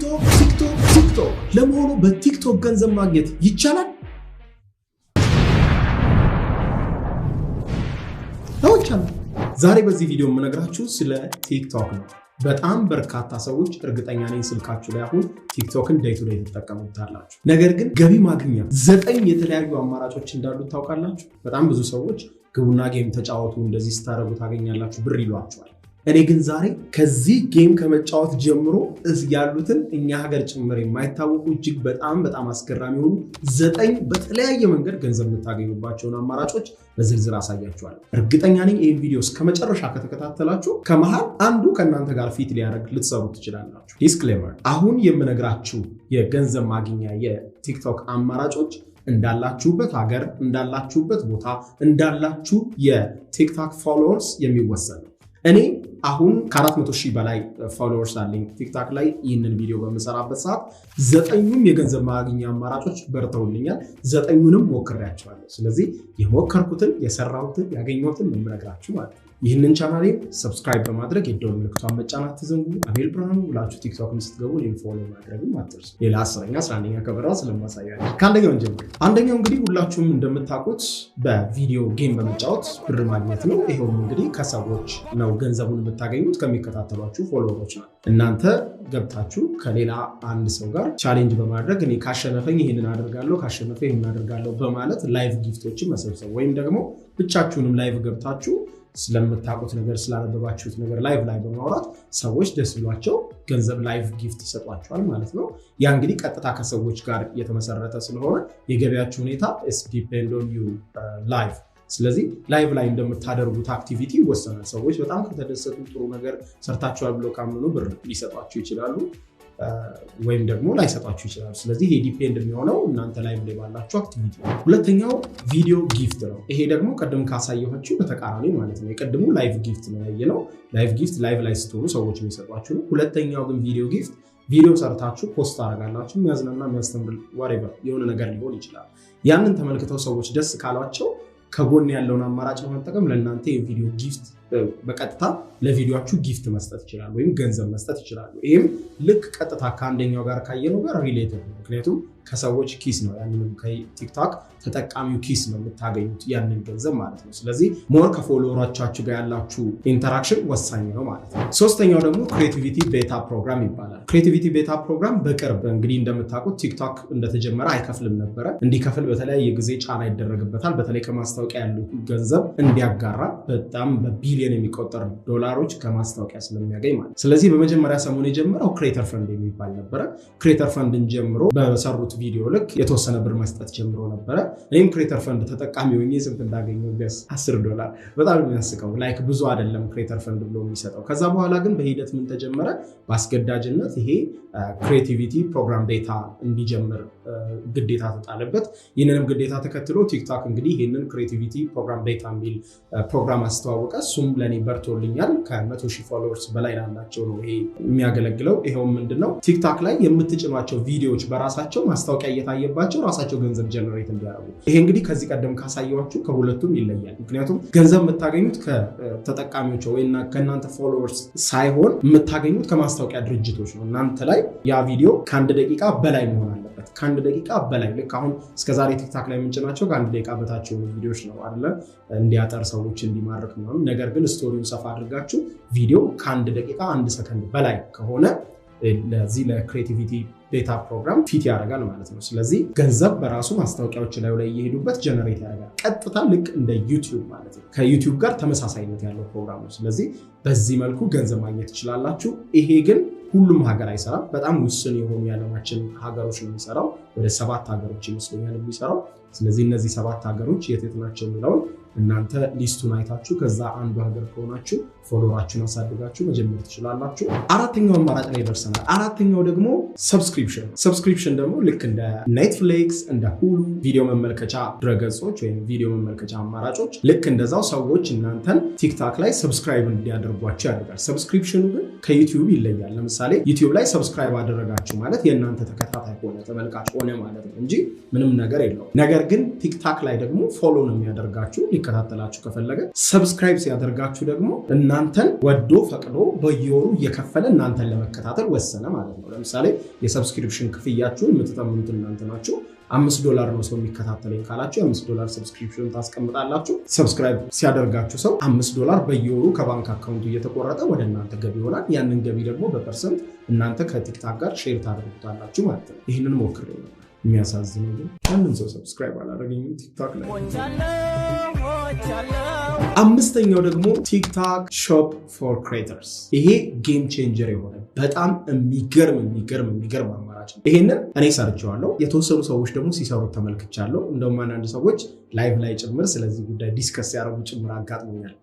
ቲክቶክ ለመሆኑ በቲክቶክ ገንዘብ ማግኘት ይቻላል? ዛሬ በዚህ ቪዲዮ የምነግራችሁ ስለ ቲክቶክ ነው። በጣም በርካታ ሰዎች እርግጠኛ ነኝ ስልካችሁ ላይ አሁን ቲክቶክን ዴይ ቱ ዴይ ተጠቀሙታላችሁ። ነገር ግን ገቢ ማግኛ 9 የተለያዩ አማራጮች እንዳሉ ታውቃላችሁ? በጣም ብዙ ሰዎች ግቡና ጌም ተጫወቱ እንደዚህ ስታረጉ ታገኛላችሁ ብር ይሏችኋል። እኔ ግን ዛሬ ከዚህ ጌም ከመጫወት ጀምሮ ያሉትን እኛ ሀገር ጭምር የማይታወቁ እጅግ በጣም አስገራሚ ሆኑ 9 በተለያየ መንገድ ገንዘብ የምታገኙባቸውን አማራጮች በዝርዝር አሳያችኋለሁ። እርግጠኛ ነኝ ይህን ቪዲዮ እስከመጨረሻ ከተከታተላችሁ ከመሃል አንዱ ከእናንተ ጋር ፊት ሊያደርግ ልትሰሩ ትችላላችሁ። ዲስክሌመር፣ አሁን የምነግራችሁ የገንዘብ ማግኛ የቲክቶክ አማራጮች እንዳላችሁበት ሀገር፣ እንዳላችሁበት ቦታ፣ እንዳላችሁ የቲክቶክ ፎሎወርስ የሚወሰን ነው። እኔ አሁን ከ400,000 በላይ ፎሎወርስ አለኝ ቲክቶክ ላይ። ይህንን ቪዲዮ በምሰራበት ሰዓት 9ኙም የገንዘብ ማግኛ አማራጮች በርተውልኛል። 9ኙንም ሞክሬያቸዋለሁ። ስለዚህ የሞከርኩትን የሰራሁትን ያገኘሁትን የምነግራችሁ ማለት ነው። ይህንን ቻናሌ ሰብስክራይብ በማድረግ የደወል ምልክቷን መጫን አትዘንጉ። አቤል ብርሃኑ ብላችሁ ቲክቶክን ስትገቡ እኔን ፎሎ ማድረግም አትርሱ። ሌላ 10ኛ 11ኛ ከበራ ስለማሳያችሁ ከአንደኛው እንጀምር። አንደኛው እንግዲህ ሁላችሁም እንደምታውቁት በቪዲዮ ጌም በመጫወት ብር ማግኘት ነው። ይሄውም እንግዲህ ከሰዎች ነው ገንዘቡን የምታገኙት፣ ከሚከታተሏችሁ ፎሎወሮች ነው። እናንተ ገብታችሁ ከሌላ አንድ ሰው ጋር ቻሌንጅ በማድረግ እኔ ካሸነፈኝ ይሄንን አደርጋለሁ፣ ካሸነፈ ይሄንን አደርጋለሁ በማለት ላይቭ ጊፍቶችን መሰብሰብ ወይም ደግሞ ብቻችሁንም ላይቭ ገብታችሁ ስለምታውቁት ነገር ስላነበባችሁት ነገር ላይቭ ላይ በማውራት ሰዎች ደስ ብሏቸው ገንዘብ ላይቭ ጊፍት ይሰጧቸዋል ማለት ነው። ያ እንግዲህ ቀጥታ ከሰዎች ጋር የተመሰረተ ስለሆነ የገበያችሁ ሁኔታ is depend on you live። ስለዚህ ላይቭ ላይ እንደምታደርጉት አክቲቪቲ ይወሰናል። ሰዎች በጣም ከተደሰቱ ጥሩ ነገር ሰርታችኋል ብሎ ካመኑ ብር ሊሰጧችሁ ይችላሉ ወይም ደግሞ ላይሰጣችሁ ይችላል። ስለዚህ ይሄ ዲፔንድ የሚሆነው እናንተ ላይቭ ላይ ባላችሁ አክቲቪቲ ነው። ሁለተኛው ቪዲዮ ጊፍት ነው። ይሄ ደግሞ ቀደም ካሳየኋችሁ በተቃራኒ ማለት ነው። የቀድሙ ላይቭ ጊፍት ነው ያየነው። ላይቭ ጊፍት ላይቭ ላይ ስትሆኑ ሰዎች የሚሰጧችሁ ነው። ሁለተኛው ግን ቪዲዮ ጊፍት፣ ቪዲዮ ሰርታችሁ ፖስት አደርጋላችሁ። የሚያዝናና የሚያስተምር whatever የሆነ ነገር ሊሆን ይችላል። ያንን ተመልክተው ሰዎች ደስ ካሏቸው ከጎን ያለውን አማራጭ በመጠቀም ለእናንተ የቪዲዮ ጊፍት በቀጥታ ለቪዲዮአችሁ ጊፍት መስጠት ይችላሉ ወይም ገንዘብ መስጠት ይችላሉ። ይሄም ልክ ቀጥታ ከአንደኛው ጋር ካየነው ጋር ሪሌትድ ነው። ምክንያቱም ከሰዎች ኪስ ነው፣ ያንንም ከቲክቶክ ተጠቃሚው ኪስ ነው የምታገኙት ያንን ገንዘብ ማለት ነው። ስለዚህ ሞር ከፎሎወሮቻችሁ ጋር ያላችሁ ኢንተራክሽን ወሳኝ ነው ማለት ነው። ሶስተኛው ደግሞ ክሬቲቪቲ ቤታ ፕሮግራም ይባላል። ክሬቲቪቲ ቤታ ፕሮግራም በቅርብ እንግዲህ እንደምታውቁት ቲክቶክ እንደተጀመረ አይከፍልም ነበረ። እንዲከፍል በተለያየ ጊዜ ጫና ይደረግበታል። በተለይ ከማስታወቂያ ያለው ገንዘብ እንዲያጋራ በጣም በቢሊዮን የሚቆጠር ዶላሮች ከማስታወቂያ ስለሚያገኝ ማለት። ስለዚህ በመጀመሪያ ሰሞን የጀመረው ክሬተር ፈንድ የሚባል ነበረ። ክሬተር ፈንድን ጀምሮ በሰሩት ቪዲዮ ልክ የተወሰነ ብር መስጠት ጀምሮ ነበረ። እኔም ክሬተር ፈንድ ተጠቃሚ ሆኜ ስንት እንዳገኘው ቢያንስ $10 በጣም የሚያስቀው ላይክ ብዙ አይደለም ክሬተር ፈንድ ብሎ የሚሰጠው። ከዛ በኋላ ግን በሂደት ምን ተጀመረ? በአስገዳጅነት ይሄ ክሬቲቪቲ ፕሮግራም ቤታ እንዲጀምር ግዴታ ተጣለበት። ይህንንም ግዴታ ተከትሎ ቲክቶክ እንግዲህ ይህንን ክሬቲቪቲ ፕሮግራም ቤታ የሚል ፕሮግራም አስተዋወቀ። እሱም ለእኔ በርቶልኛል። ከ100,000 ፎሎወርስ በላይ ላላቸው ነው ይሄ የሚያገለግለው። ይሄውም ምንድነው? ቲክቶክ ላይ የምትጭኗቸው ቪዲዮዎች በራሳቸው ማስታወቂያ እየታየባቸው ራሳቸው ገንዘብ ጀነሬት እንዲያደርጉ። ይሄ እንግዲህ ከዚህ ቀደም ካሳየኋችሁ ከሁለቱም ይለያል። ምክንያቱም ገንዘብ የምታገኙት ከተጠቃሚዎች ወይና ከእናንተ ፎሎወርስ ሳይሆን የምታገኙት ከማስታወቂያ ድርጅቶች ነው። እናንተ ላይ ያ ቪዲዮ ከ1 ደቂቃ በላይ መሆን አለበት። ከ1 ደቂቃ በላይ ልክ አሁን እስከዛሬ ቲክቶክ ላይ የምንጭናቸው ከ1 ደቂቃ በታች የሆኑ ቪዲዮዎች ነው አይደለ? እንዲያጠር ሰዎች እንዲማርክ ነው። ነገር ግን ስቶሪውን ሰፋ አድርጋችሁ ቪዲዮ ከ1 ደቂቃ 1 ሰከንድ በላይ ከሆነ ለዚህ ለክሬቲቪቲ ቤታ ፕሮግራም ፊት ያደርጋል ማለት ነው። ስለዚህ ገንዘብ በራሱ ማስታወቂያዎች ላይ እየሄዱበት ጀነሬት ያደርጋል። ቀጥታ ልክ እንደ ዩቲዩብ ማለት ነው። ከዩቲዩብ ጋር ተመሳሳይነት ያለው ፕሮግራም ነው። ስለዚህ በዚህ መልኩ ገንዘብ ማግኘት ትችላላችሁ። ይሄ ግን ሁሉም ሀገር አይሰራም። በጣም ውስን የሆኑ የዓለማችን ሀገሮች ነው የሚሰራው። ወደ 7 ሀገሮች ይመስለኛል የሚሰራው። ስለዚህ እነዚህ 7 ሀገሮች የት ናቸው የሚለውን እናንተ ሊስቱን አይታችሁ ከዛ አንዱ ሀገር ከሆናችሁ ፎሎወራችሁን አሳድጋችሁ መጀመር ትችላላችሁ። አራተኛው አማራጭ ላይ ደርሰናል። አራተኛው ደግሞ ሰብስክሪፕሽን። ሰብስክሪፕሽን ደግሞ ልክ እንደ ኔትፍሊክስ እንደ ሁሉ ቪዲዮ መመልከቻ ድረገጾች ወይም ቪዲዮ መመልከቻ አማራጮች ልክ እንደዛው ሰዎች እናንተን ቲክቶክ ላይ ሰብስክራይብ እንዲያደርጓችሁ ያደርጋል። ሰብስክሪፕሽኑ ግን ከዩቲዩብ ይለያል። ለምሳሌ ዩቲዩብ ላይ ሰብስክራይብ አደረጋችሁ ማለት የእናንተ ተከታታይ ሆነ ተመልካች ሆነ ማለት ነው እንጂ ምንም ነገር የለውም። ነገር ግን ቲክቶክ ላይ ደግሞ ፎሎ ነው የሚያደርጋችሁ እንዲከታተላችሁ ከፈለገ ሰብስክራይብ ሲያደርጋችሁ ደግሞ እናንተን ወዶ ፈቅዶ በየወሩ እየከፈለ እናንተን ለመከታተል ወሰነ ማለት ነው። ለምሳሌ የሰብስክሪፕሽን ክፍያችሁን የምትተምኑት እናንተ ናችሁ። $5 ነው ሰው የሚከታተለኝ ካላችሁ $5 ሰብስክሪፕሽን ታስቀምጣላችሁ። ሰብስክራይብ ሲያደርጋችሁ ሰው $5 በየወሩ ከባንክ አካውንቱ እየተቆረጠ ወደ እናንተ ገቢ ይሆናል። ያንን ገቢ ደግሞ በፐርሰንት እናንተ ከቲክታክ ጋር ሼር ታደርጉታላችሁ ማለት ነው። ይሄንን ሞክሬ ነው። የሚያሳዝነው ግን ማንም ሰው ሰብስክራይብ አላደረገኝም ቲክታክ ላይ። አምስተኛው ደግሞ ቲክታክ ሾፕ ፎር ክሬተርስ። ይሄ ጌም ቼንጀር የሆነ በጣም የሚገርም አማራጭ ነው። ይሄንን እኔ ሰርቼዋለሁ። የተወሰኑ ሰዎች ደግሞ ሲሰሩት ተመልክቻለሁ። እንደውም አንዳንድ ሰዎች ላይቭ ላይ ጭምር ስለዚህ ጉዳይ ዲስከስ ያደረጉ ጭምር አጋጥሞኛል።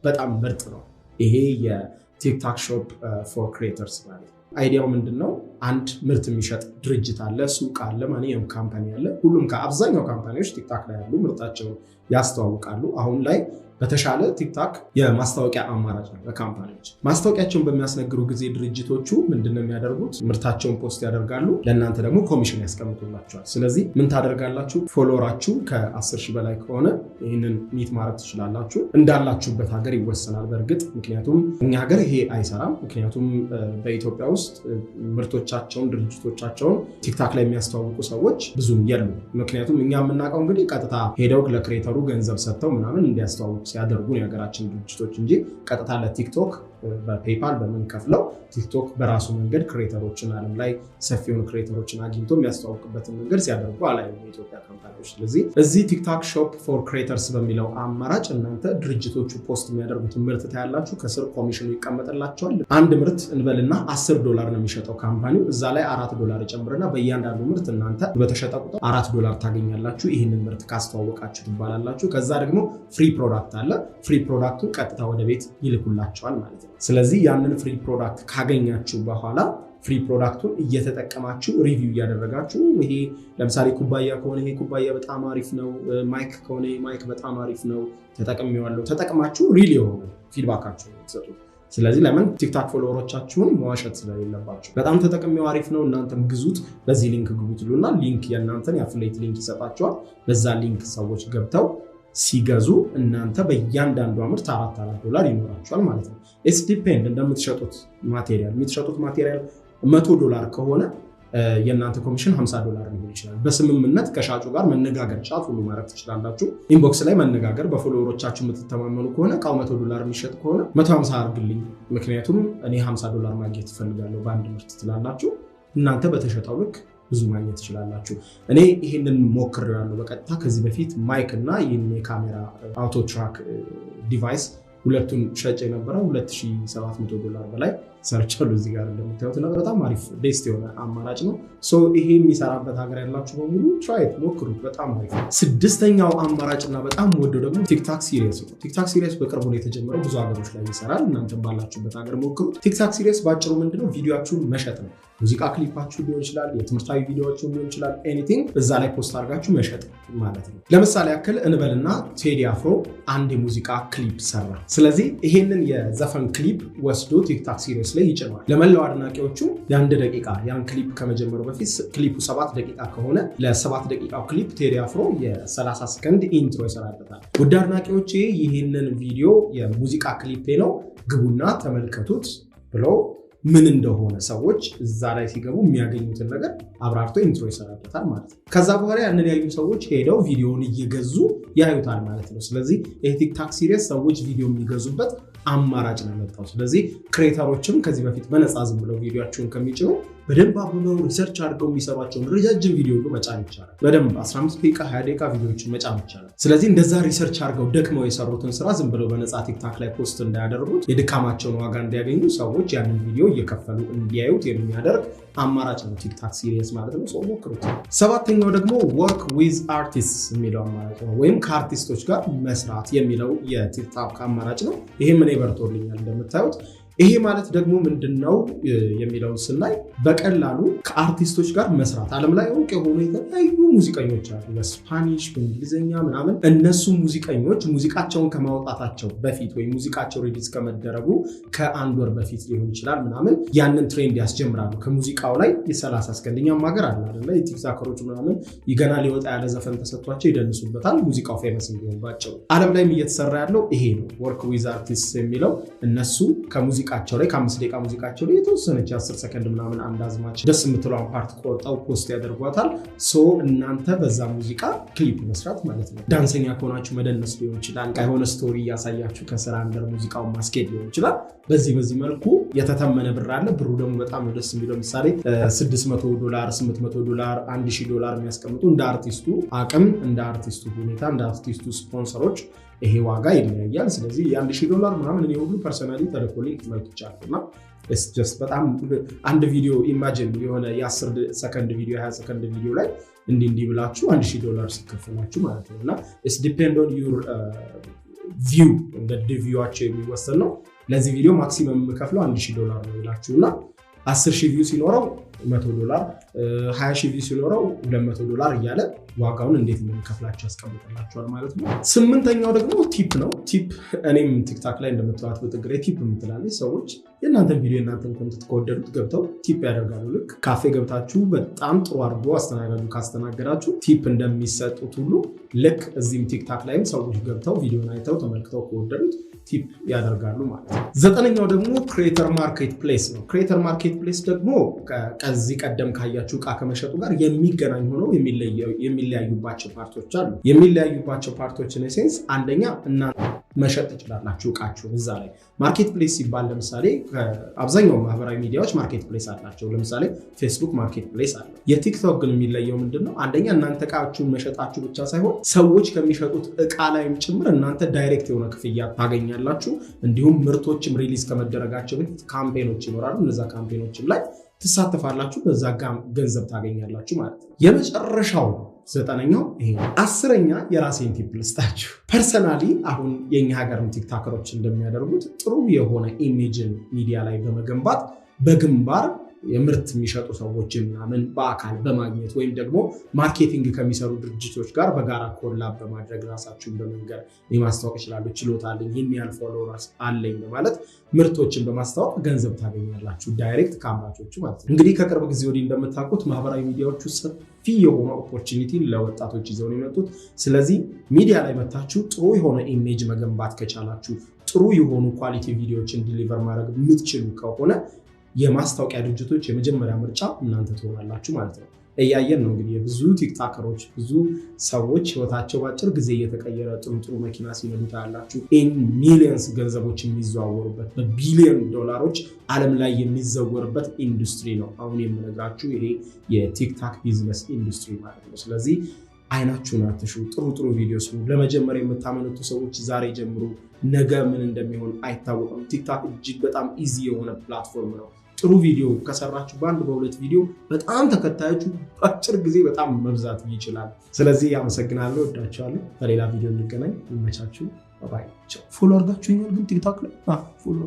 በጣም ምርጥ ነው ይሄ የቲክታክ ሾፕ ፎር ክሬተርስ ማለት ነው። አይዲያው ምንድነው? አንድ ምርት የሚሸጥ ድርጅት አለ፣ ሱቅ አለ፣ ማንኛውም ካምፓኒ አለ። ሁሉም ከአብዛኛው ካምፓኒዎች ቲክታክ ላይ ያሉ ምርታቸውን ያስተዋውቃሉ። አሁን ላይ በተሻለ ቲክታክ የማስታወቂያ አማራጭ ነው ለካምፓኒዎች። ማስታወቂያቸውን በሚያስነግሩ ጊዜ ድርጅቶቹ ምንድነው የሚያደርጉት? ምርታቸውን ፖስት ያደርጋሉ፣ ለእናንተ ደግሞ ኮሚሽን ያስቀምጡላችኋል። ስለዚህ ምን ታደርጋላችሁ? ፎሎወራችሁ ከ10,000 በላይ ከሆነ ይህንን ሚት ማድረግ ትችላላችሁ። እንዳላችሁበት ሀገር ይወሰናል በእርግጥ ምክንያቱም እኛ ሀገር ይሄ አይሰራም። ምክንያቱም በኢትዮጵያ ውስጥ ምርቶቻቸውን ድርጅቶቻቸውን ቲክታክ ላይ የሚያስተዋውቁ ሰዎች ብዙም የሉ። ምክንያቱም እኛ የምናውቀው እንግዲህ ቀጥታ ሄደው ለክሬተሩ ገንዘብ ሰጥተው ምናምን እንዲያስተዋውቁ ሲያደርጉ የሀገራችን ድርጅቶች እንጂ ቀጥታ ለቲክቶክ በፔፓል በመንከፍለው ቲክቶክ በራሱ መንገድ ክሬተሮችን ዓለም ላይ ሰፊውን ክሬተሮችን አግኝቶ የሚያስተዋውቅበትን መንገድ ሲያደርጉ አላየንም የኢትዮጵያ ካምፓኒዎች። ስለዚህ እዚህ ቲክታክ ሾፕ ፎር ክሬተርስ በሚለው አማራጭ እናንተ ድርጅቶቹ ፖስት የሚያደርጉትን ምርት ታያላችሁ። ከስር ኮሚሽኑ ይቀመጥላቸዋል። አንድ ምርት እንበልና $10 ነው የሚሸጠው ካምፓኒው። እዛ ላይ $4 ይጨምርና በእያንዳንዱ ምርት እናንተ በተሸጠ ቁጥር $4 ታገኛላችሁ። ይህንን ምርት ካስተዋወቃችሁ ትባላላችሁ። ከዛ ደግሞ ፍሪ ፕሮዳክት አለ። ፍሪ ፕሮዳክቱን ቀጥታ ወደ ቤት ይልኩላቸዋል ማለት ነው። ስለዚህ ያንን ፍሪ ፕሮዳክት ካገኛችሁ በኋላ ፍሪ ፕሮዳክቱን እየተጠቀማችሁ ሪቪው እያደረጋችሁ ይሄ ለምሳሌ ኩባያ ከሆነ ይሄ ኩባያ በጣም አሪፍ ነው፣ ማይክ ከሆነ ማይክ በጣም አሪፍ ነው ተጠቅሜዋለሁ፣ ተጠቅማችሁ ሪል የሆነ ፊድባካችሁ ትሰጡ። ስለዚህ ለምን ቲክታክ ፎሎወሮቻችሁን መዋሸት ስለሌለባችሁ በጣም ተጠቅሜው አሪፍ ነው እናንተም ግዙት፣ በዚህ ሊንክ ግቡት ይሉና ሊንክ የእናንተን የአፍሌት ሊንክ ይሰጣቸዋል። በዛ ሊንክ ሰዎች ገብተው ሲገዙ እናንተ በእያንዳንዱ ምርት $4 ይኖራችኋል ማለት ነው። ኢትስ ዲፔንድ እንደምትሸጡት ማቴሪያል። የምትሸጡት ማቴሪያል $100 ከሆነ የእናንተ ኮሚሽን $50 ሊሆን ይችላል። በስምምነት ከሻጩ ጋር መነጋገር ጫፍ ሁሉ ማድረግ ትችላላችሁ። ኢንቦክስ ላይ መነጋገር። በፎሎወሮቻችሁ የምትተማመኑ ከሆነ እቃው $100 የሚሸጥ ከሆነ 150 አድርግልኝ ምክንያቱም እኔ $50 ማግኘት እፈልጋለሁ በአንድ ምርት ትላላችሁ። እናንተ በተሸጠው ልክ ብዙ ማግኘት ትችላላችሁ። እኔ ይሄንን ሞክሬያለሁ በቀጥታ ከዚህ በፊት ማይክ እና ይሄን የካሜራ አውቶ ትራክ ዲቫይስ ሁለቱን ሸጬ የነበረው $2,700 በላይ ሰርቻለሁ። እዚህ ጋር እንደምታዩት ነው። በጣም አሪፍ ቤስት የሆነ አማራጭ ነው። ሶ ይሄ የሚሰራበት ሀገር ያላችሁ በሙሉ ትራይት ሞክሩት። በጣም አሪፍ ነው። ስድስተኛው አማራጭና በጣም ወደው ደግሞ ቲክታክ ሲሪየስ ነው። ቲክታክ ሲሪየስ በቅርቡ ነው የተጀመረው። ብዙ ሀገሮች ላይ ይሰራል። እናንተም ባላችሁበት ሀገር ሞክሩት። ቲክታክ ሲሪየስ ባጭሩ ምንድነው? ቪዲዮአችሁን መሸጥ ነው። ሙዚቃ ክሊፓችሁ ሊሆን ይችላል፣ የትምህርታዊ ቪዲዮዎችን ሊሆን ይችላል፣ ኤኒቲንግ እዛ ላይ ፖስት አድርጋችሁ መሸጥ ማለት ነው። ለምሳሌ ያክል እንበልና ቴዲ አፍሮ አንድ የሙዚቃ ክሊፕ ሰራ። ስለዚህ ይሄንን የዘፈን ክሊፕ ወስዶ ቲክታክ ሲሪየስ ላይ ይጭናል። ለመላው አድናቂዎቹ የ1 ደቂቃ ያን ክሊፕ ከመጀመሩ በፊት ክሊፑ 7 ደቂቃ ከሆነ ለ7 ደቂቃው ክሊፕ ቴዲ አፍሮ የ30 ሰከንድ ኢንትሮ ይሰራበታል። ውድ አድናቂዎቼ ይሄንን ቪዲዮ የሙዚቃ ክሊፕ ነው ግቡና ተመልከቱት ብሎ ምን እንደሆነ ሰዎች እዛ ላይ ሲገቡ የሚያገኙትን ነገር አብራርቶ ኢንትሮ ይሰራበታል ማለት ነው። ከዛ በኋላ ያንን ያዩ ሰዎች ሄደው ቪዲዮውን እየገዙ ያዩታል ማለት ነው። ስለዚህ የቲክታክ ሲሪየስ ሰዎች ቪዲዮ የሚገዙበት አማራጭ ነው የመጣው። ስለዚህ ክሬተሮችም ከዚህ በፊት በነፃ ዝም ብለው ቪዲዮአቸውን ከሚጭኑ በደንብ አብረው ሪሰርች አድርገው የሚሰሯቸውን ረጃጅም ቪዲዮ መጫን ይቻላል። በደንብ 15 ደቂቃ 20 ደቂቃ ቪዲዮዎችን መጫን ይቻላል። ስለዚህ እንደዛ ሪሰርች አድርገው ደክመው የሰሩትን ስራ ዝም ብለው በነፃ ቲክታክ ላይ ፖስት እንዳያደርጉት የድካማቸውን ዋጋ እንዲያገኙ ሰዎች ያንን ቪዲዮ እየከፈሉ እንዲያዩት የሚያደርግ አማራጭ ነው ቲክታክ ሲሪየስ ማለት ነው። ሰው ሞክሩት። ሰባተኛው ደግሞ ወርክ ዊዝ አርቲስትስ የሚለው አማራጭ ነው፣ ወይም ከአርቲስቶች ጋር መስራት የሚለው የቲክታክ አማራጭ ነው። ይሄም እኔ በርቶልኛል እንደምታዩት። ይሄ ማለት ደግሞ ምንድነው የሚለውን ስናይ በቀላሉ ከአርቲስቶች ጋር መስራት ዓለም ላይ እውቅ የሆኑ የተለያዩ ሙዚቀኞች አሉ በስፓኒሽ በእንግሊዘኛ ምናምን እነሱ ሙዚቀኞች ሙዚቃቸውን ከማውጣታቸው በፊት ወይ ሙዚቃቸው ሪሊዝ ከመደረጉ ከአንድ ወር በፊት ሊሆን ይችላል ምናምን ያንን ትሬንድ ያስጀምራሉ ከሙዚቃው ላይ የ30 ሰከንድኛም ሀገር አለ አይደል የቲክቶከሮች ምናምን ይገና ሊወጣ ያለ ዘፈን ተሰጥቷቸው ይደንሱበታል ሙዚቃው ፌመስ እንዲሆን ባጭሩ ዓለም ላይም እየተሰራ ያለው ይሄ ነው ወርክ ዊዝ አርቲስት የሚለው እነሱ ከሙዚቃቸው ላይ ከ5 ደቂቃ ሙዚቃቸው ላይ የተወሰነች 10 ሰከንድ ምናምን አንድ አዝማች ደስ የምትለውን ፓርት ቆርጠው ፖስት ያደርጓታል ሶ እናንተ በዛ ሙዚቃ ክሊፕ መስራት ማለት ነው ዳንሰኛ ከሆናችሁ መደነስ ሊሆን ይችላል የሆነ ስቶሪ ያሳያችሁ ከስራ አንደር ሙዚቃውን ማስኬድ ሊሆን ይችላል በዚህ መልኩ የተተመነ ብር አለ ብሩ ደግሞ በጣም ደስ የሚለው ምሳሌ $600 $800 $1000 የሚያስቀምጡ እንደ አርቲስቱ አቅም እንደ አርቲስቱ ሁኔታ እንደ አርቲስቱ ስፖንሰሮች ይሄ ዋጋ ይለያያል ስለዚህ $1000 ምናምን እኔ ሁሉ ፐርሰናሊ ተልኮልኝ ተመልክቻለሁና it's just በጣም አንድ ቪዲዮ ኢማጂን የሆነ የ10 ሰከንድ ቪዲዮ 20 ሰከንድ ቪዲዮ ላይ እንዲህ ብላችሁ $1000 ሲከፈላችሁ ማለት ነውና it's depend on your view እንደ ቪውአችሁ የሚወሰን ነው ለዚህ ቪዲዮ ማክሲመም የምከፍለው $1000 ነው ይላችሁና 10,000 ቪው ሲኖረው $100 20,000 ቪው ሲኖረው $200 እያለ ዋጋውን እንዴት እንደምከፍላችሁ ያስቀምጥላችኋል ማለት ነው 8ኛው ደግሞ ቲፕ ነው ቲፕ እኔም ቲክታክ ላይ እንደምትዋት በትግሬ ቲፕ የምትላለች ሰዎች የእናንተን ቪዲዮ የእናንተን ኮንተንት ከወደዱት ገብተው ቲፕ ያደርጋሉ ልክ ካፌ ገብታችሁ በጣም ጥሩ አድርጎ አስተናጋጁ ካስተናገዳችሁ ቲፕ እንደሚሰጡት ሁሉ ልክ እዚህም ቲክታክ ላይም ሰዎች ገብተው ቪዲዮን አይተው ተመልክተው ከወደዱት ቲፕ ያደርጋሉ ማለት ነው 9ኛው ደግሞ ክሬተር ማርኬት ፕሌስ ነው ክሬተር ማርኬት ፕሌስ ደግሞ ከዚህ ቀደም ካያችሁ ዕቃ ከመሸጡ ጋር የሚገናኝ ሆነው የሚለያዩባቸው ፓርቶች አሉ የሚለያዩባቸው ፓርቶች in a sense አንደኛ እናንተ መሸጥ ትችላላችሁ ዕቃችሁን እዛ ላይ ማርኬት ፕሌስ ሲባል ለምሳሌ አብዛኛው ማህበራዊ ሚዲያዎች ማርኬት ፕሌስ አላቸው ለምሳሌ ፌስቡክ ማርኬት ፕሌስ አለ የቲክቶክ ግን የሚለየው ምንድነው አንደኛ እናንተ ዕቃችሁን መሸጣችሁ ብቻ ሳይሆን ሰዎች ከሚሸጡት ዕቃ ላይም ጭምር እናንተ ዳይሬክት የሆነ ክፍያ ታገኛላችሁ እንዲሁም ምርቶችም ሪሊዝ ከመደረጋቸው በፊት ካምፔኖች ይኖራሉ እነዛ ካምፔኖችም ላይ ትሳተፋላችሁ በዛ ገንዘብ ታገኛላችሁ ማለት ነው የመጨረሻው 9ኛው ይሄ 10ኛ የራሴን ቲፕ ልስጣችሁ ፐርሰናሊ አሁን የኛ ሀገርም ቲክቶከሮች እንደሚያደርጉት ጥሩ የሆነ ኢሜጅን ሚዲያ ላይ በመገንባት በግንባር የምርት የሚሸጡ ሰዎችን ምናምን በአካል በማግኘት ወይም ደግሞ ማርኬቲንግ ከሚሰሩ ድርጅቶች ጋር በጋራ ኮላብ በማድረግ ራሳችሁን በመንገር ማስተዋወቅ ይችላሉ ችሎታ አለኝ ይሄን ያህል ፎሎወርስ አለኝ በማለት ምርቶችን በማስተዋወቅ ገንዘብ ታገኛላችሁ ዳይሬክት ከአምራቾቹ ማለት ነው እንግዲህ ከቅርብ ጊዜ ወዲህ እንደምታውቁት ማህበራዊ ሚዲያዎቹ ሰፊ የሆነ ኦፖርቹኒቲ ለወጣቶች ይዘው ነው የመጡት ስለዚህ ሚዲያ ላይ መታችሁ ጥሩ የሆነ ኢሜጅ መገንባት ከቻላችሁ ጥሩ የሆኑ ኳሊቲ ቪዲዮዎችን ዲሊቨር ማድረግ የምትችሉ ከሆነ የማስታወቂያ ድርጅቶች የመጀመሪያ ምርጫ እናንተ ትሆናላችሁ ማለት ነው እያየን ነው እንግዲህ ብዙ ቲክቶከሮች ብዙ ሰዎች ህይወታቸው ባጭር ጊዜ እየተቀየረ ጥሩ መኪና ሲነዱ ታያላችሁ ኢን ሚሊየንስ ገንዘቦች የሚዘዋወሩበት በቢሊዮን ዶላሮች ዓለም ላይ የሚዘወርበት ኢንዱስትሪ ነው አሁን የምነግራችሁ ይሄ የቲክቶክ ቢዝነስ ኢንዱስትሪ ማለት ነው ስለዚህ አይናችሁን አትሹ ጥሩ ቪዲዮ ስሩ ለመጀመሪያ የምታመነቱ ሰዎች ዛሬ ጀምሩ ነገ ምን እንደሚሆን አይታወቅም ቲክቶክ እጅግ በጣም ኢዚ የሆነ ፕላትፎርም ነው ጥሩ ቪዲዮ ከሰራችሁ በአንድ በሁለት ቪዲዮ በጣም ተከታዮቹ አጭር ጊዜ በጣም መብዛት ይችላል ስለዚህ ያመሰግናለሁ ወዳችኋለሁ በሌላ ቪዲዮ እንገናኝ ይመቻችሁ ባይ ቻው ፎሎ አድርጋችሁኛል ግን ቲክቶክ ላይ ፎሎ